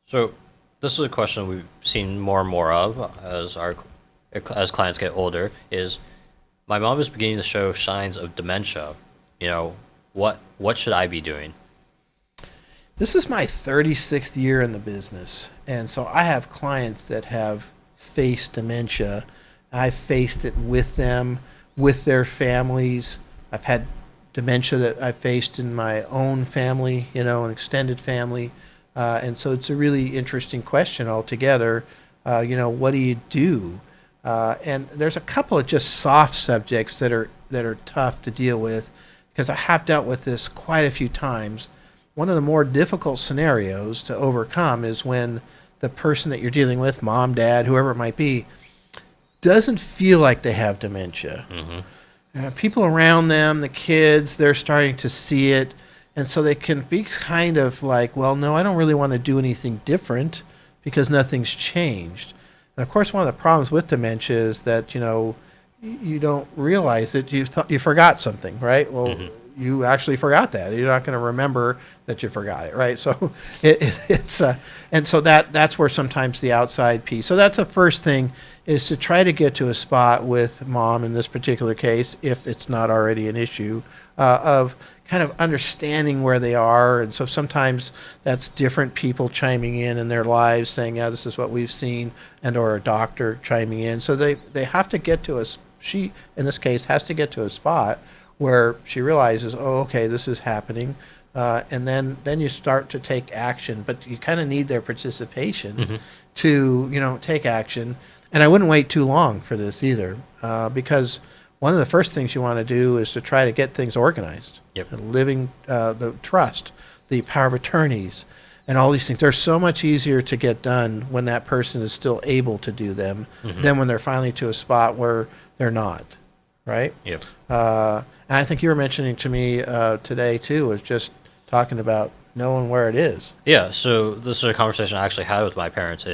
So this is a question we've seen more and more of as clients get older. Is my mom is beginning to show signs of dementia. You know, what should I be doing? This is my 36th year in the business. And so I have clients that have faced dementia. I've faced it with them, with their families. I've had dementia that I faced in my own family, an extended family. And so it's a really interesting question altogether. What do you do? And there's a couple of just soft subjects that are tough to deal with because I have dealt with this quite a few times. One of the more difficult scenarios to overcome is when the person that you're dealing with, mom, dad, whoever it might be, doesn't feel like they have dementia. People around them, the kids, they're starting to see it. And so they can be kind of like, well, no, I don't really want to do anything different because nothing's changed. And of course, one of the problems with dementia is that, you don't realize it. You forgot something, right? Well, you actually forgot that. You're not going to remember that you forgot it, right? So it's and so that's where sometimes the outside piece. So that's the first thing is to try to get to a spot with mom in this particular case, if it's not already an issue, of kind of understanding where they are. And so sometimes that's different people chiming in their lives saying, yeah, this is what we've seen, and or a doctor chiming in. So they have to get to she, in this case, has to get to a spot where she realizes, oh, okay, this is happening. And then you start to take action, but you kind of need their participation to, take action. And I wouldn't wait too long for this either, because one of the first things you want to do is to try to get things organized. Yep. And living the trust, the power of attorneys, and all these things. They're so much easier to get done when that person is still able to do them than when they're finally to a spot where they're not, right? Yep. And I think you were mentioning to me today, too, was just talking about knowing where it is. Yeah. So this is a conversation I actually had with my parents.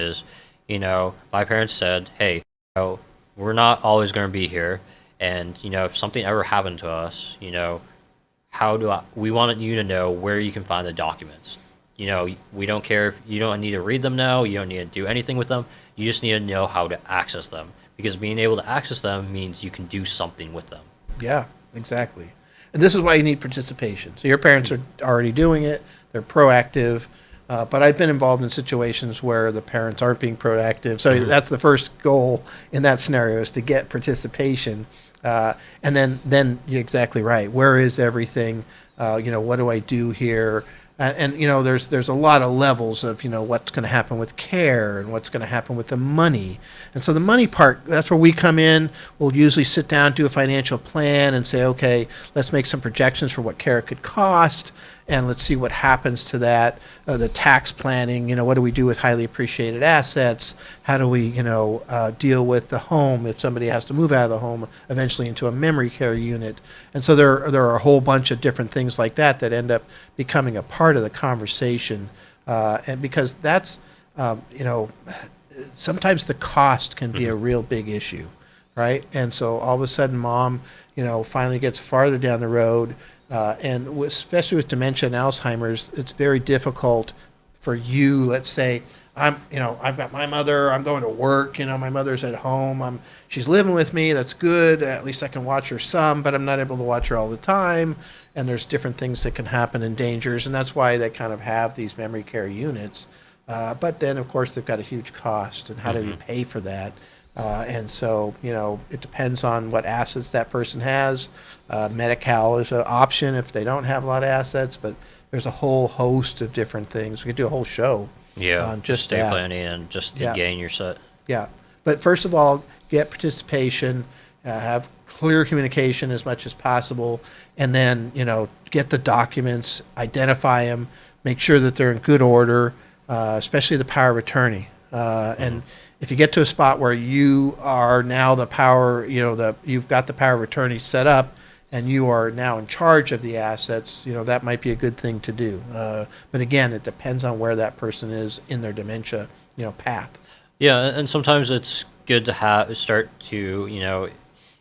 My parents said, "Hey, we're not always going to be here, and if something ever happened to us, we wanted you to know where you can find the documents. We don't care if you don't need to read them now. You don't need to do anything with them. You just need to know how to access them, because being able to access them means you can do something with them." Yeah, exactly. And this is why you need participation. So your parents are already doing it. They're proactive. But I've been involved in situations where the parents aren't being proactive. So that's the first goal in that scenario, is to get participation. And then you're exactly right. Where is everything? What do I do here? And there's a lot of levels of what's going to happen with care and what's going to happen with the money. And so the money part, that's where we come in. We'll usually sit down, do a financial plan, and say, okay, let's make some projections for what care could cost, and let's see what happens to that. The tax planning, what do we do with highly appreciated assets? How do we deal with the home if somebody has to move out of the home eventually into a memory care unit? And so there are a whole bunch of different things like that end up becoming a part of the conversation, and because that's sometimes the cost can be a real big issue, right? And so all of a sudden mom finally gets farther down the road, and especially with dementia and Alzheimer's, it's very difficult for you. Let's say I've got my mother, I'm going to work, my mother's at home, she's living with me, that's good, at least I can watch her some, but I'm not able to watch her all the time, and there's different things that can happen and dangers, and that's why they kind of have these memory care units. But then, of course, they've got a huge cost, and how do you pay for that? And so, it depends on what assets that person has. Medi-Cal is an option if they don't have a lot of assets, but there's a whole host of different things. We could do a whole show on just estate that. planning and just getting your set. Yeah. But first of all, get participation, have clear communication as much as possible, and then, get the documents, identify them, make sure that they're in good order, especially the power of attorney. And if you get to a spot where you are now the power, you've got the power of attorney set up, and you are now in charge of the assets, that might be a good thing to do. But again, it depends on where that person is in their dementia, path. Yeah, and sometimes it's good to start to,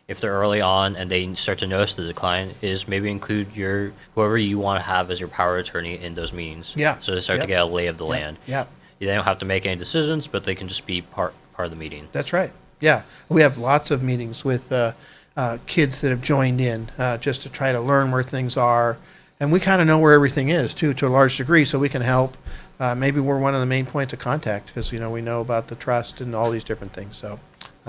if they're early on and they start to notice the decline, is maybe include whoever you want to have as your power of attorney in those meetings. Yeah. So they start to get a lay of the land. Yeah. They don't have to make any decisions, but they can just be part of the meeting. That's right. Yeah, we have lots of meetings with kids that have joined in just to try to learn where things are, and we kind of know where everything is too, to a large degree, so we can help. Maybe we're one of the main points of contact because we know about the trust and all these different things. So